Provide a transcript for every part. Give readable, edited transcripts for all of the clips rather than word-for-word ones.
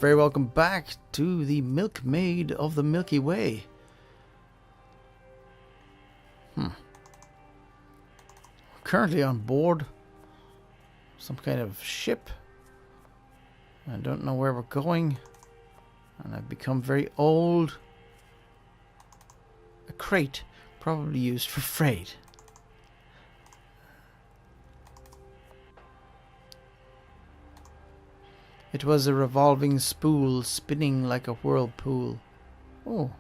Very welcome back to the Milkmaid of the Milky Way. Currently on board some kind of ship. I don't know where we're going. And I've become very old. A crate, probably used for freight. It was a revolving spool spinning like a whirlpool. Oh,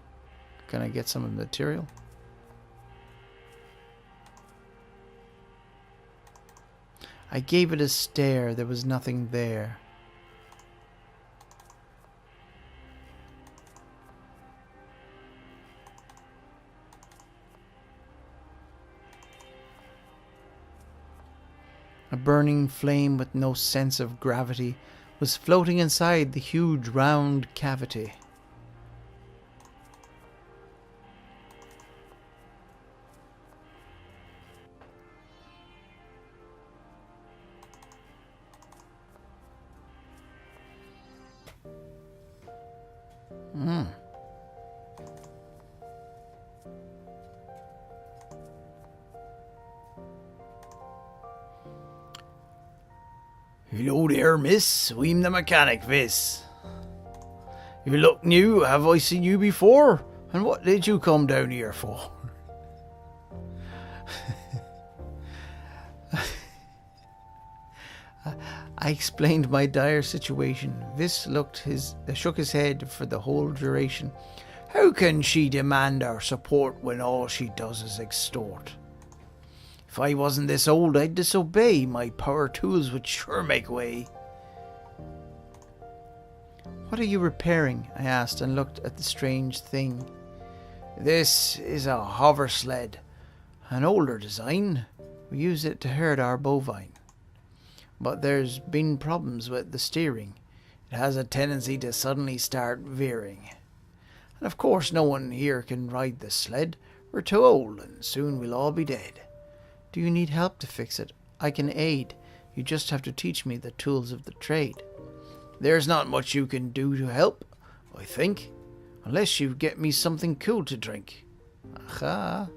can I get some of the material? I gave it a stare. There was nothing there. A burning flame with no sense of gravity was floating inside the huge round cavity. Hello there, miss. I'm the mechanic, this. You look new. Have I seen you before? And what did you come down here for? I explained my dire situation. Vis shook his head for the whole duration. How can she demand our support when all she does is extort? If I wasn't this old, I'd disobey. My power tools would sure make way. What are you repairing? I asked and looked at the strange thing. This is a hover sled. An older design. We use it to herd our bovine. But there's been problems with the steering. It has a tendency to suddenly start veering. And of course no one here can ride the sled. We're too old and soon we'll all be dead. Do you need help to fix it? I can aid. You just have to teach me the tools of the trade. There's not much you can do to help, I think. Unless you get me something cool to drink. Aha.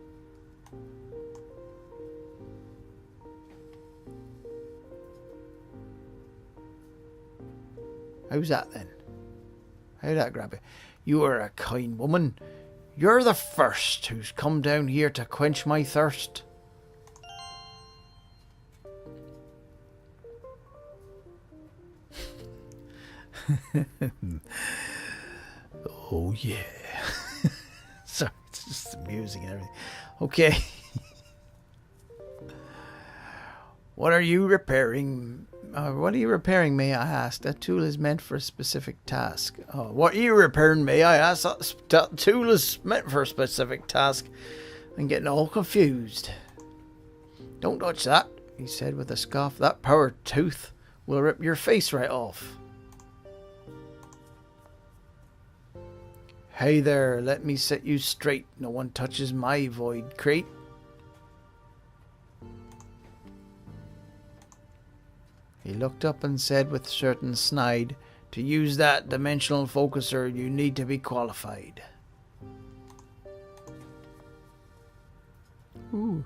How's that then? How'd that grab it? You are a kind woman. You're the first who's come down here to quench my thirst. Oh yeah. Sorry, it's just the music and everything. Okay. What are you repairing? What are you repairing, may I ask? That tool is meant for a specific task. Oh, what are you repairing, may I ask? That tool is meant for a specific task. I'm getting all confused. Don't touch that, he said with a scoff. That power tooth will rip your face right off. Hey there, let me set you straight. No one touches my void crate. He looked up and said with certain snide, to use that dimensional focuser, you need to be qualified. Ooh.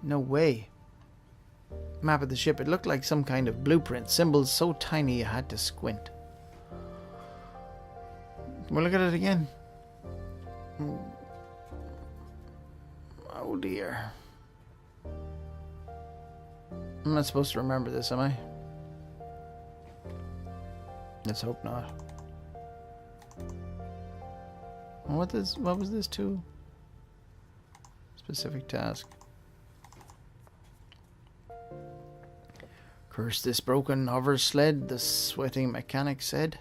No way. Map of the ship. It looked like some kind of blueprint. Symbols so tiny you had to squint. We'll look at it again. Oh dear. I'm not supposed to remember this, am I? Let's hope not. What was this tool? Specific task. Curse this broken hover sled, the sweating mechanic said.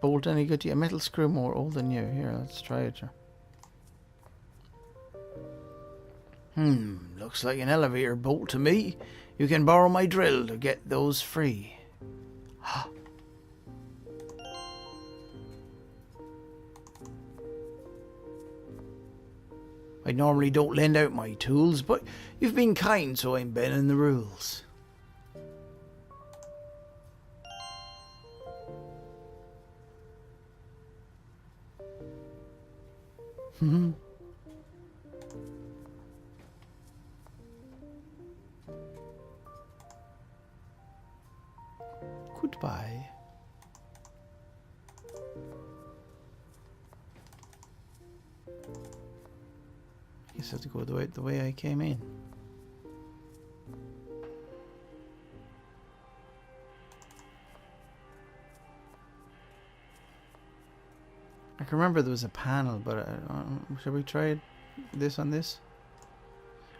Bolt any good to you? A metal screw more old than you. Here, let's try it. Looks like an elevator bolt to me. You can borrow my drill to get those free. I normally don't lend out my tools, but you've been kind, so I'm bending the rules. Goodbye. I guess I have to go the way I came in. I can remember there was a panel, but should we try this on this?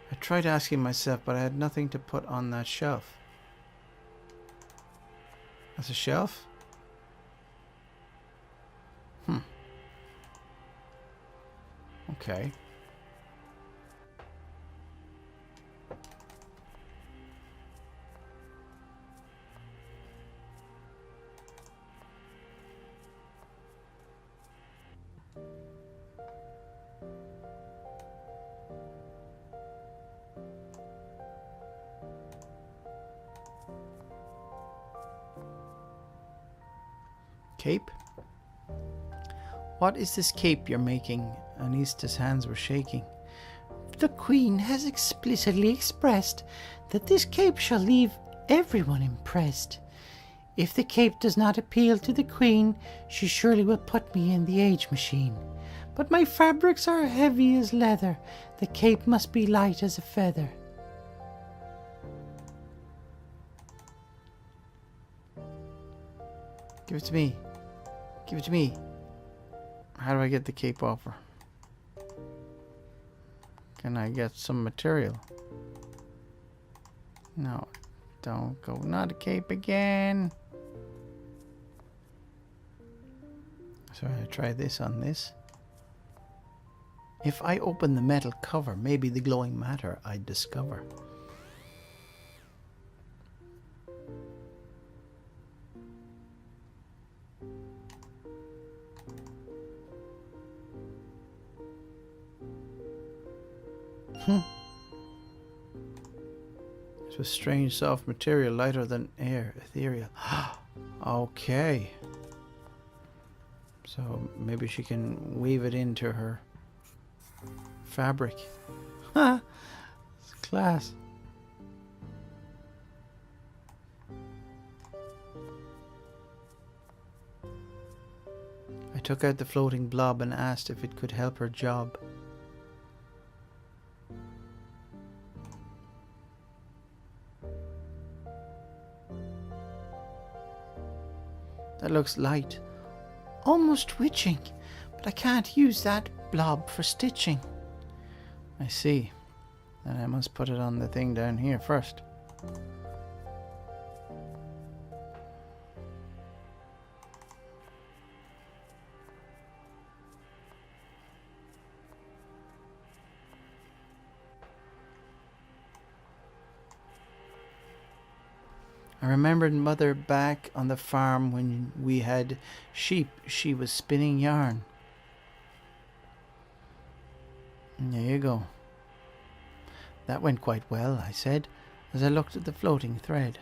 I tried asking myself, but I had nothing to put on that shelf. That's a shelf? Okay. Cape? What is this cape you're making? Anista's hands were shaking. The Queen has explicitly expressed that this cape shall leave everyone impressed. If the cape does not appeal to the Queen, she surely will put me in the age machine. But my fabrics are heavy as leather. The cape must be light as a feather. Give it to me. Give it to me. How do I get the cape off her? Can I get some material? No, don't go. Not a cape again. So I try this on this. If I open the metal cover, maybe the glowing matter I'd discover. It's a strange soft material, lighter than air, ethereal. Okay. So maybe she can weave it into her fabric. It's class. I took out the floating blob and asked if it could help her job. That looks light. Almost witching, but I can't use that blob for stitching. I see. Then I must put it on the thing down here first. I remembered Mother back on the farm when we had sheep. She was spinning yarn. There you go. That went quite well, I said, as I looked at the floating thread.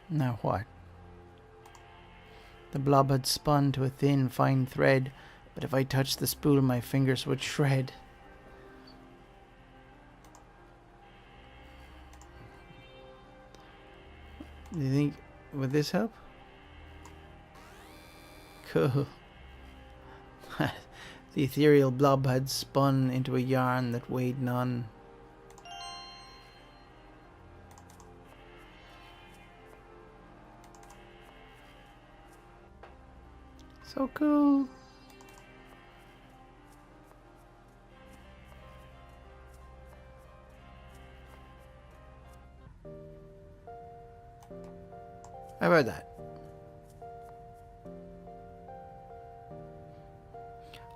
Now what? The blob had spun to a thin, fine thread, but if I touched the spool, my fingers would shred. Do you think, would this help? Cool. The ethereal blob had spun into a yarn that weighed none. So cool. How about that?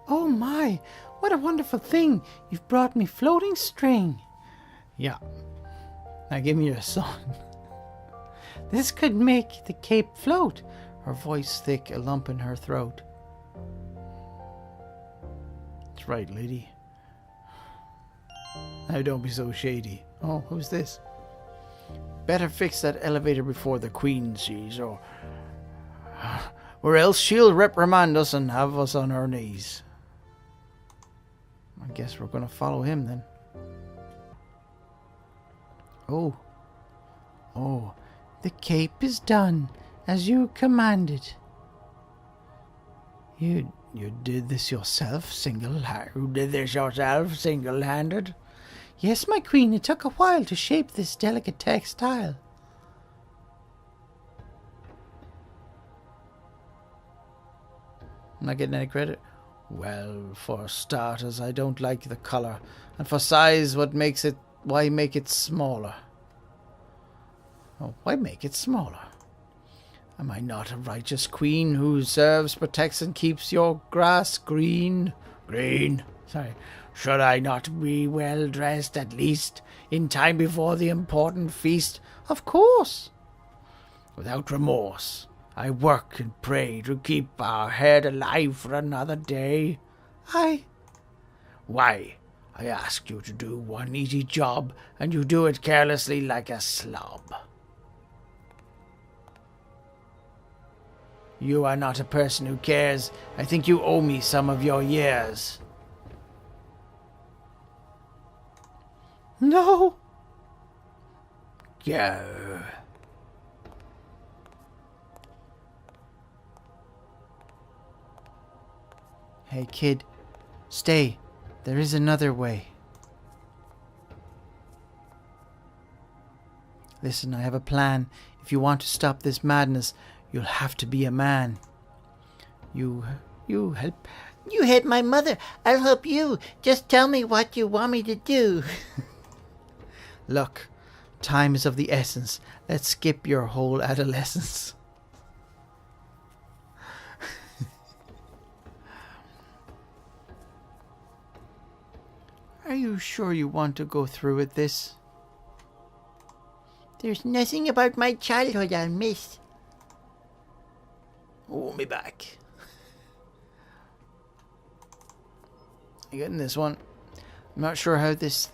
Oh my, what a wonderful thing. You've brought me floating string. Yeah. Now give me your song. This could make the cape float. Her voice thick, a lump in her throat. That's right, lady. Now don't be so shady. Oh, who's this? Better fix that elevator before the Queen sees, or else she'll reprimand us and have us on our knees. I guess we're going to follow him then. Oh, The cape is done, as you commanded. you did this yourself, single-handed? You did this yourself, single-handed? Yes, my queen, it took a while to shape this delicate textile. I'm not getting any credit. Well, for starters, I don't like the colour, and for size, why make it smaller? Oh, why make it smaller? Am I not a righteous queen who serves, protects, and keeps your grass green? Sorry. Should I not be well dressed, at least, in time before the important feast? Of course. Without remorse, I work and pray to keep our head alive for another day. Why? I ask you to do one easy job, and you do it carelessly like a slob. You are not a person who cares. I think you owe me some of your years. No. Go. Hey, kid. Stay. There is another way. Listen, I have a plan. If you want to stop this madness, you'll have to be a man. You help. You hit my mother. I'll help you. Just tell me what you want me to do. Look, time is of the essence. Let's skip your whole adolescence. Are you sure you want to go through with this? There's nothing about my childhood I'll miss. Oh, me back. You getting this one? I'm not sure how this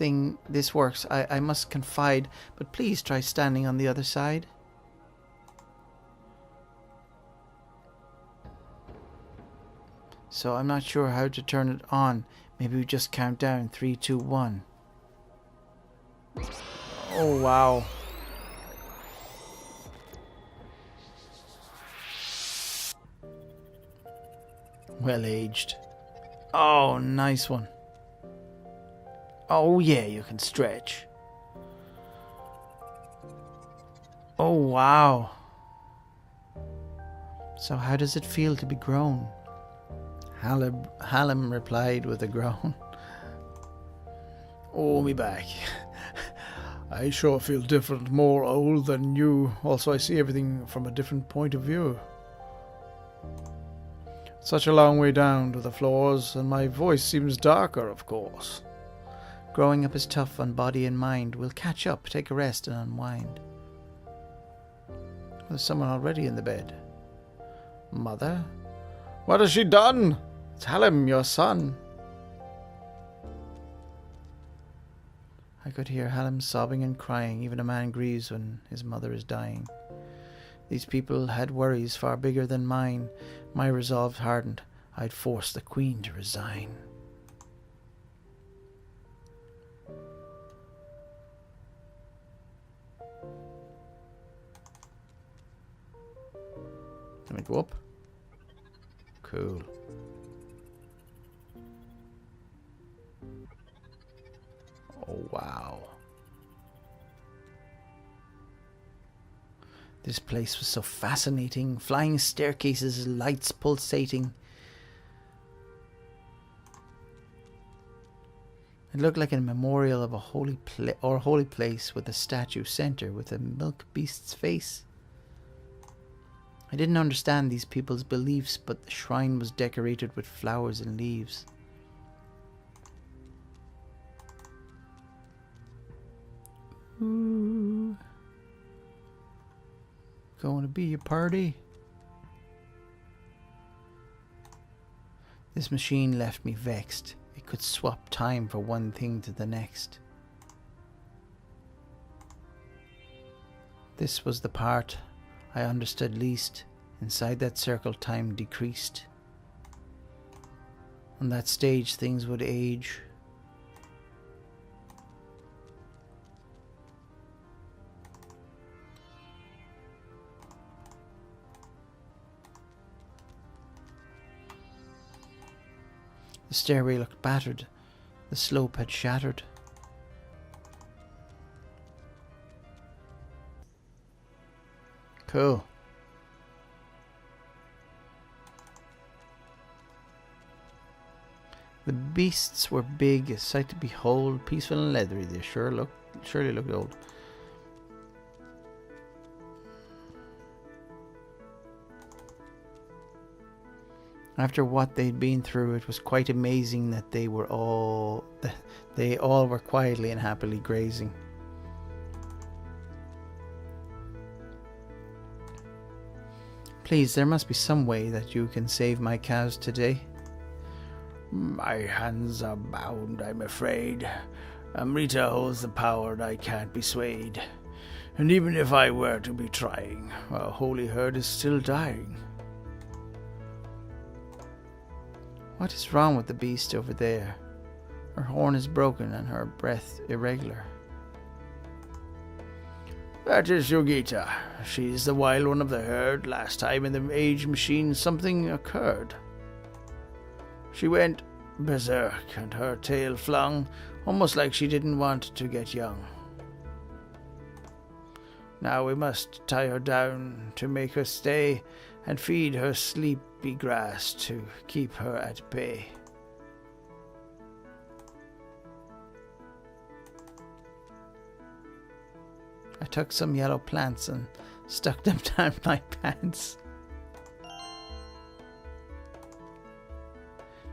works. I must confide, but please try standing on the other side. So I'm not sure how to turn it on. Maybe we just count down 3, 2, 1. Oh, wow. Well aged. Oh, nice one. Oh, yeah, you can stretch. Oh, wow. So how does it feel to be grown? Hallam replied with a groan. Oh, me back. I sure feel different, more old than you. Also, I see everything from a different point of view. Such a long way down to the floors, and my voice seems darker, of course. Growing up is tough on body and mind. We'll catch up, take a rest, and unwind. There's someone already in the bed. Mother? What has she done? It's Hallam, your son. I could hear Hallam sobbing and crying. Even a man grieves when his mother is dying. These people had worries far bigger than mine. My resolve hardened. I'd force the Queen to resign. Let me go up. Cool. Oh, wow. This place was so fascinating. Flying staircases, lights pulsating. It looked like a memorial of a holy place with a statue center with a milk beast's face. I didn't understand these people's beliefs, but the shrine was decorated with flowers and leaves. Ooh. going to be a party? This machine left me vexed. It could swap time for one thing to the next. This was the part I understood least. Inside that circle, time decreased. On that stage, things would age. The stairway looked battered. The slope had shattered. Cool. The beasts were big, a sight to behold, peaceful and leathery. They surely looked old. After what they'd been through, it was quite amazing that they all were quietly and happily grazing. Please, there must be some way that you can save my cows today. My hands are bound, I'm afraid. Amrita holds the power and I can't be swayed. And even if I were to be trying, our holy herd is still dying. What is wrong with the beast over there? Her horn is broken and her breath irregular. That is Yogita. She's the wild one of the herd. Last time in the age machine something occurred. She went berserk and her tail flung, almost like she didn't want to get young. Now we must tie her down to make her stay and feed her sleepy grass to keep her at bay. I took some yellow plants and stuck them down my pants.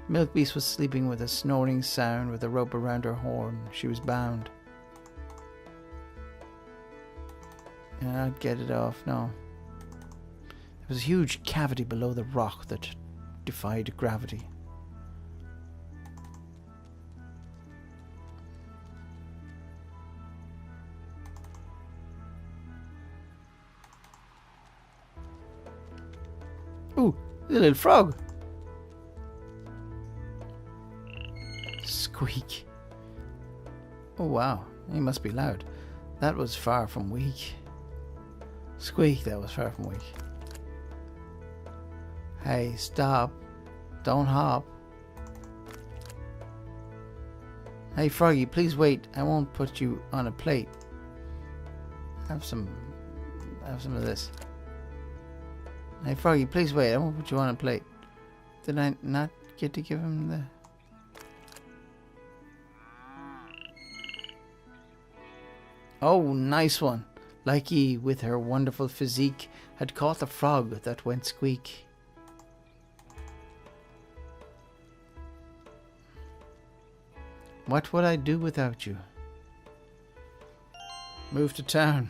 Milkbeast was sleeping with a snoring sound with a rope around her horn. She was bound. And I'd get it off, no. There was a huge cavity below the rock that defied gravity. Ooh, the little frog. Squeak. Oh wow, he must be loud. That was far from weak. Squeak, that was far from weak. Hey, stop. Don't hop. Hey Froggy, please wait. I won't put you on a plate. Have some of this. Hey Froggy, please wait. I won't put you on a plate. Did I not get to give him the... Oh, nice one. Likey, with her wonderful physique, had caught the frog that went squeak. What would I do without you? Move to town.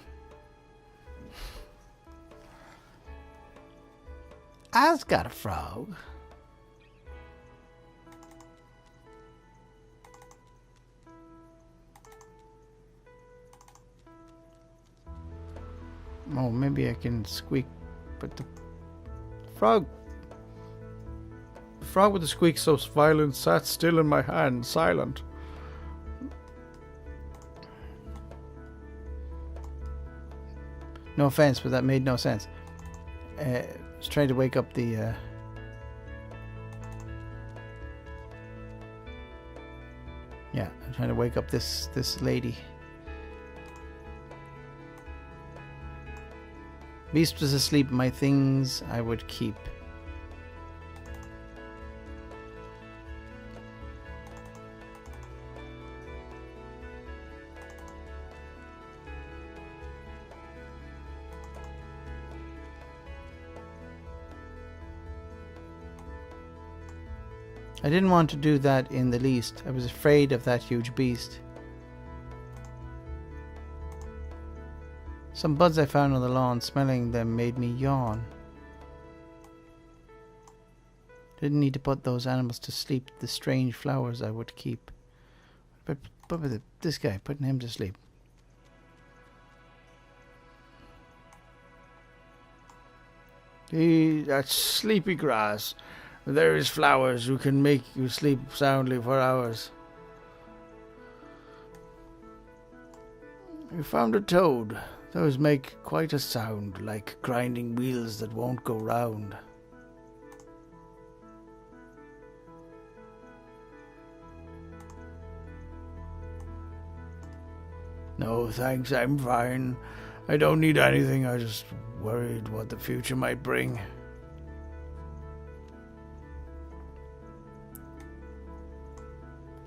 I's got a frog. Oh, maybe I can squeak, but the frog with the squeak so violent sat still in my hand, silent. No offense, but that made no sense. I was trying to wake up the... Yeah, I'm trying to wake up this lady. Beast was asleep, my things I would keep. I didn't want to do that in the least. I was afraid of that huge beast. Some buds I found on the lawn, smelling them made me yawn. Didn't need to put those animals to sleep. The strange flowers I would keep. But with this guy, putting him to sleep. That's sleepy grass. There is flowers who can make you sleep soundly for hours. You found a toad. Those make quite a sound, like grinding wheels that won't go round. No, thanks, I'm fine. I don't need anything, I just worried what the future might bring.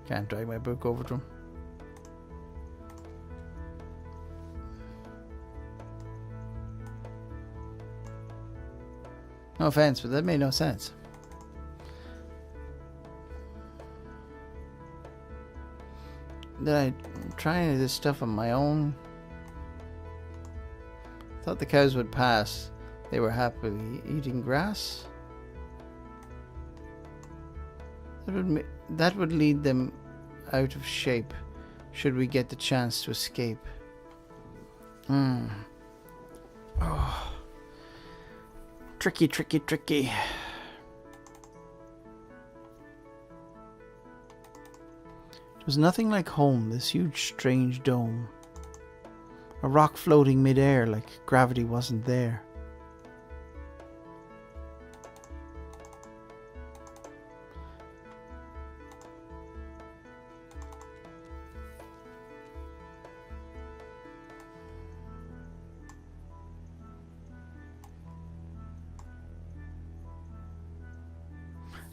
Can't drag my book over to him. No offense, but that made no sense. Did I try any of this stuff on my own? Thought the cows would pass. They were happily eating grass. That would lead them out of shape, should we get the chance to escape. Oh. Tricky, tricky, tricky. It was nothing like home, this huge strange dome. A rock floating mid-air like gravity wasn't there.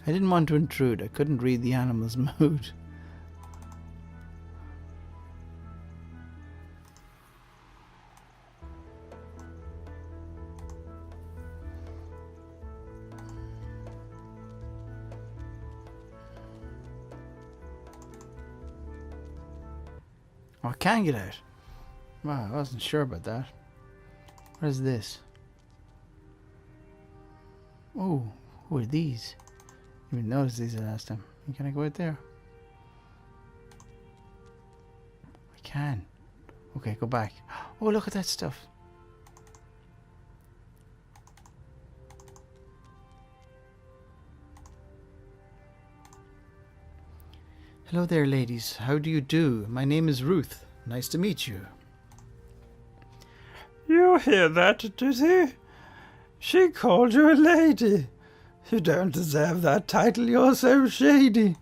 I didn't want to intrude. I couldn't read the animal's mood. Oh, I can get out. Wow, I wasn't sure about that. What is this? Oh, who are these? I didn't even notice these the last time. Can I go out there? I can. Okay, go back. Oh, look at that stuff. Hello there, ladies. How do you do? My name is Ruth. Nice to meet you. You hear that, Dizzy? She called you a lady. You don't deserve that title, you're so shady.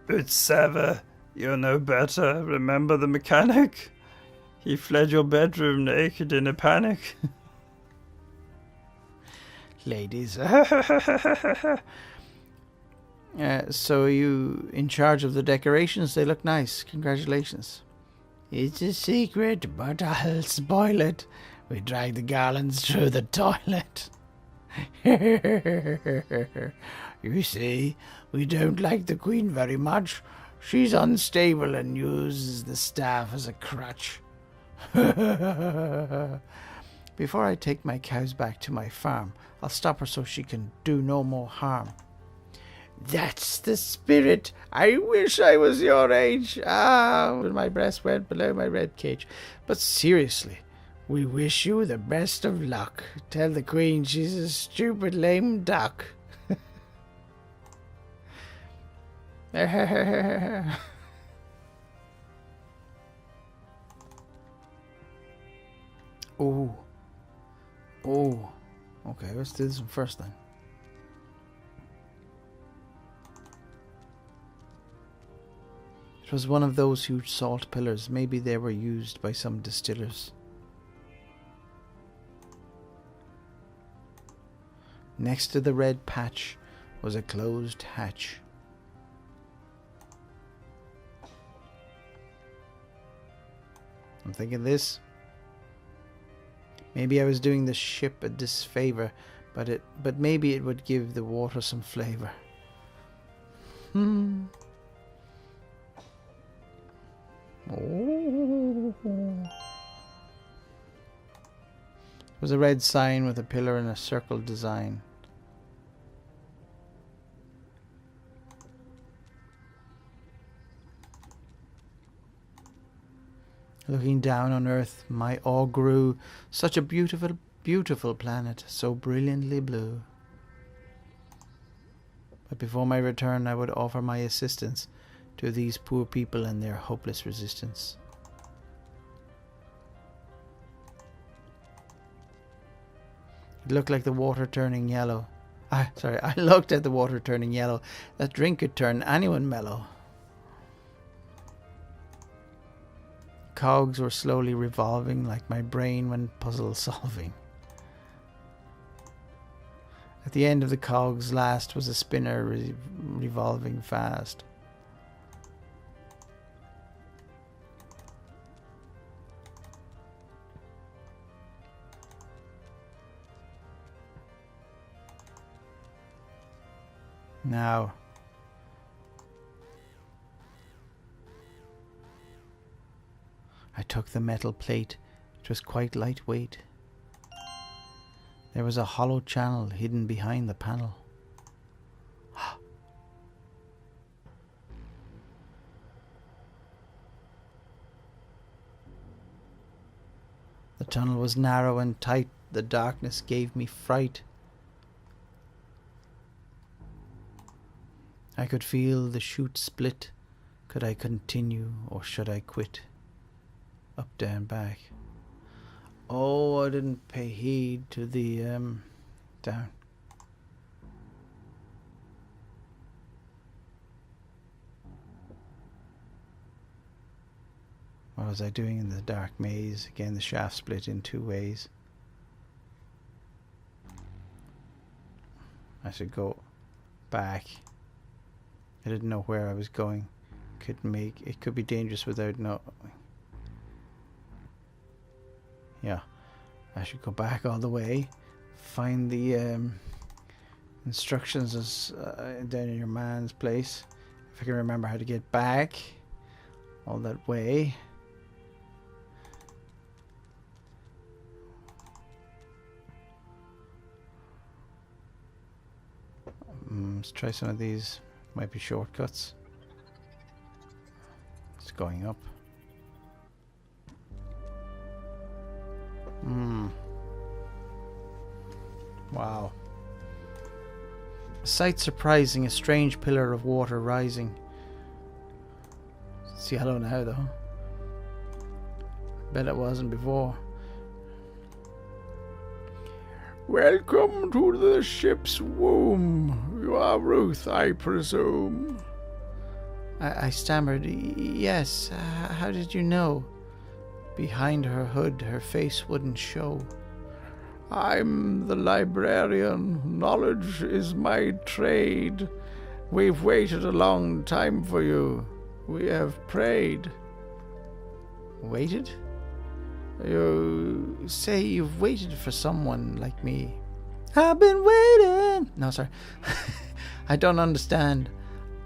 But Sava, you're no better. Remember the mechanic? He fled your bedroom naked in a panic. Ladies. So are you in charge of the decorations? They look nice. Congratulations. It's a secret, but I'll spoil it. We drag the garlands through the toilet. You see, we don't like the Queen very much. She's unstable and uses the staff as a crutch. Before I take my cows back to my farm, I'll stop her so she can do no more harm. That's the spirit. I wish I was your age. When my breast went below my rib cage. But seriously, we wish you the best of luck. Tell the Queen she's a stupid lame duck. Oh. Okay, let's do this one first then. It was one of those huge salt pillars. Maybe they were used by some distillers. Next to the red patch was a closed hatch. I'm thinking this. Maybe I was doing the ship a disfavor, but maybe it would give the water some flavor. Oh. There was a red sign with a pillar and a circle design. Looking down on Earth, my awe grew. Such a beautiful, beautiful planet, so brilliantly blue. But before my return, I would offer my assistance to these poor people and their hopeless resistance. It looked like the water turning yellow. I looked at the water turning yellow. That drink could turn anyone mellow. Cogs were slowly revolving like my brain when puzzle solving. At the end of the cogs last was a spinner revolving fast. Now, I took the metal plate. It was quite lightweight. There was a hollow channel hidden behind the panel. The tunnel was narrow and tight. The darkness gave me fright. I could feel the chute split. Could I continue or should I quit? Up, down, back. Oh, I didn't pay heed to the down. What was I doing in the dark maze? Again, the shaft split in two ways. I should go back. I didn't know where I was going. It could be dangerous without knowing. Yeah, I should go back all the way. Find the instructions as down in your man's place. If I can remember how to get back all that way. Let's try some of these. Might be shortcuts. It's going up. Wow. A sight surprising, a strange pillar of water rising. It's yellow now though. Bet it wasn't before. Welcome to the ship's womb. You are Ruth, I presume. I stammered, yes, how did you know? Behind her hood, her face wouldn't show. I'm the librarian. Knowledge is my trade. We've waited a long time for you. We have prayed. Waited? You say you've waited for someone like me. I've been waiting. No, sorry. I don't understand.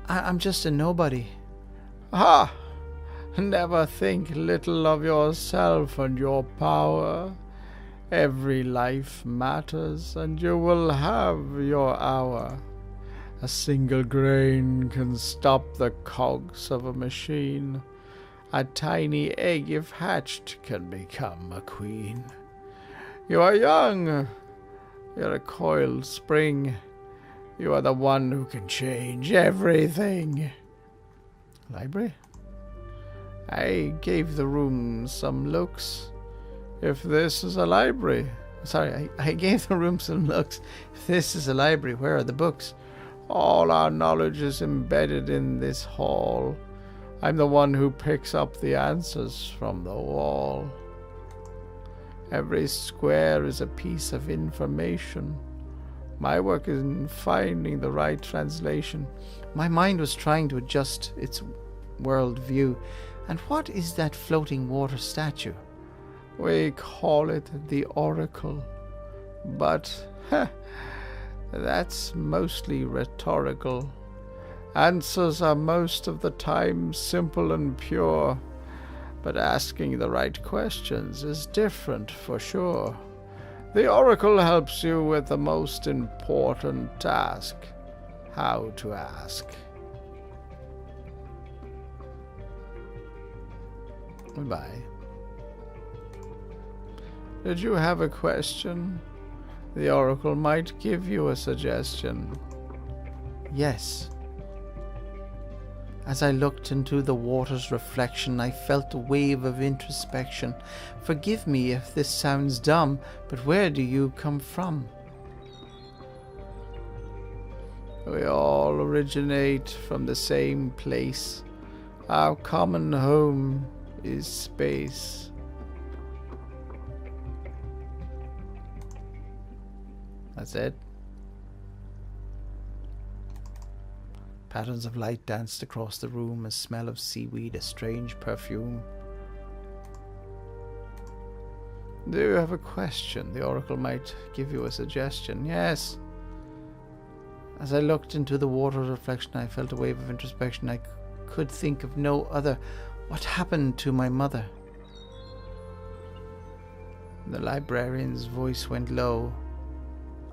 I'm just a nobody. Ha! Never think little of yourself and your power. Every life matters, and you will have your hour. A single grain can stop the cogs of a machine. A tiny egg, if hatched, can become a queen. You are young. You're a coiled spring. You are the one who can change everything. Library? I gave the room some looks. If this is a library... Sorry, I gave the room some looks. If this is a library, where are the books? All our knowledge is embedded in this hall. I'm the one who picks up the answers from the wall. Every square is a piece of information. My work is in finding the right translation. My mind was trying to adjust its world view. And what is that floating water statue? We call it the Oracle. But, that's mostly rhetorical. Answers are most of the time simple and pure. but asking the right questions is different for sure. The oracle helps you with the most important task: how to ask. Goodbye. Did you have a question? The oracle might give you a suggestion. Yes. As I looked into the water's reflection, I felt a wave of introspection. Forgive me if this sounds dumb, but where do you come from? We all originate from the same place. Our common home is space. That's it. Patterns of light danced across the room, a smell of seaweed, a strange perfume. Do you have a question? The oracle might give you a suggestion. Yes. As I looked into the water's reflection, I felt a wave of introspection. I could think of no other. What happened to my mother? The librarian's voice went low.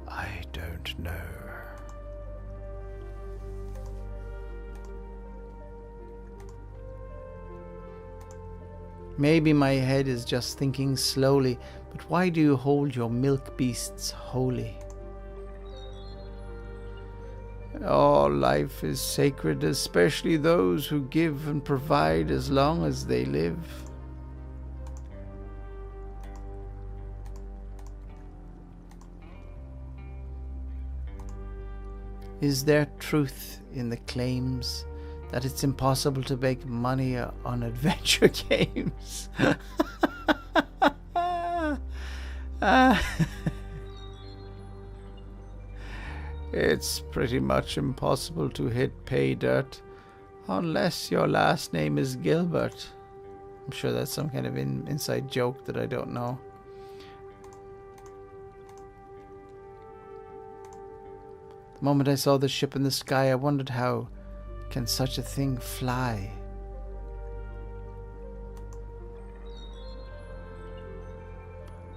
I don't know. Maybe my head is just thinking slowly, but why do you hold your milk beasts holy? All life is sacred, especially those who give and provide as long as they live. Is there truth in the claims that it's impossible to make money on adventure games? It's pretty much impossible to hit pay dirt unless your last name is Gilbert. I'm sure that's some kind of inside joke that I don't know. The moment I saw the ship in the sky, I wondered, how can such a thing fly?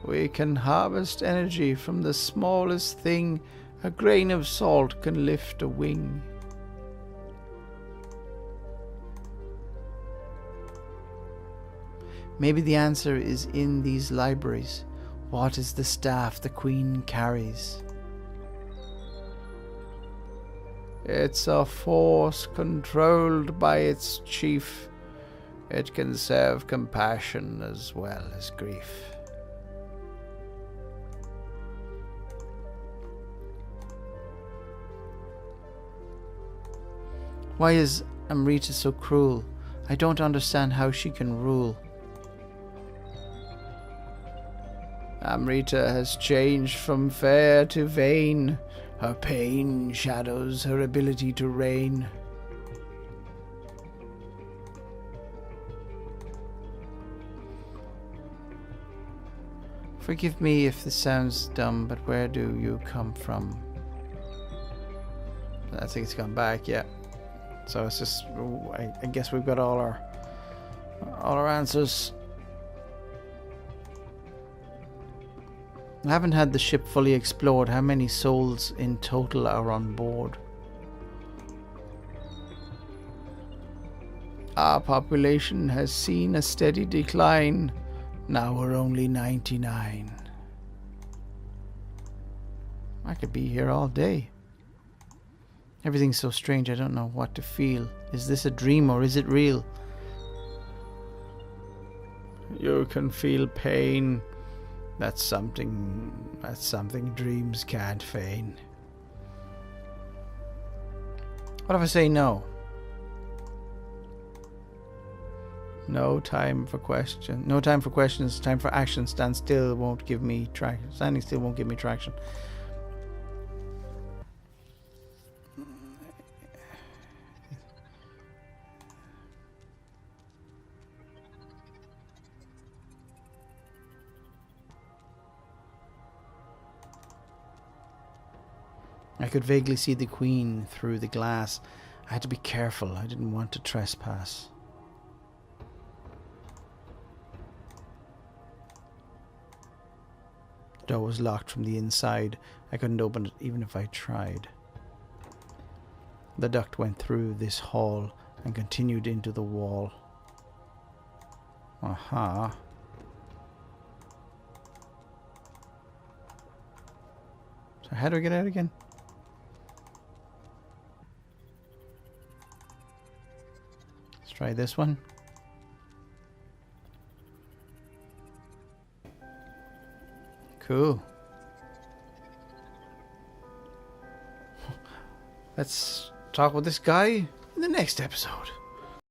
We can harvest energy from the smallest thing. A grain of salt can lift a wing. Maybe the answer is in these libraries. What is the staff the Queen carries? It's a force controlled by its chief. It can serve compassion as well as grief. Why is Amrita so cruel? I don't understand how she can rule. Amrita has changed from fair to vain. Her pain shadows her ability to reign. Forgive me if this sounds dumb, but where do you come from? I think it's gone back, yeah. So it's just, I guess we've got all our answers. I haven't had the ship fully explored. How many souls in total are on board? Our population has seen a steady decline. Now we're only 99. I could be here all day. Everything's so strange, I don't know what to feel. Is this a dream or is it real? You can feel pain. That's something dreams can't feign. What if I say no? No time for questions. No time for questions, time for action. Standing still won't give me traction. I could vaguely see the Queen through the glass. I had to be careful. I didn't want to trespass. door was locked from the inside. I couldn't open it even if I tried. The duct went through this hall and continued into the wall. Aha. So how do I get out again? Let's try this one. Cool. Let's talk with this guy in the next episode.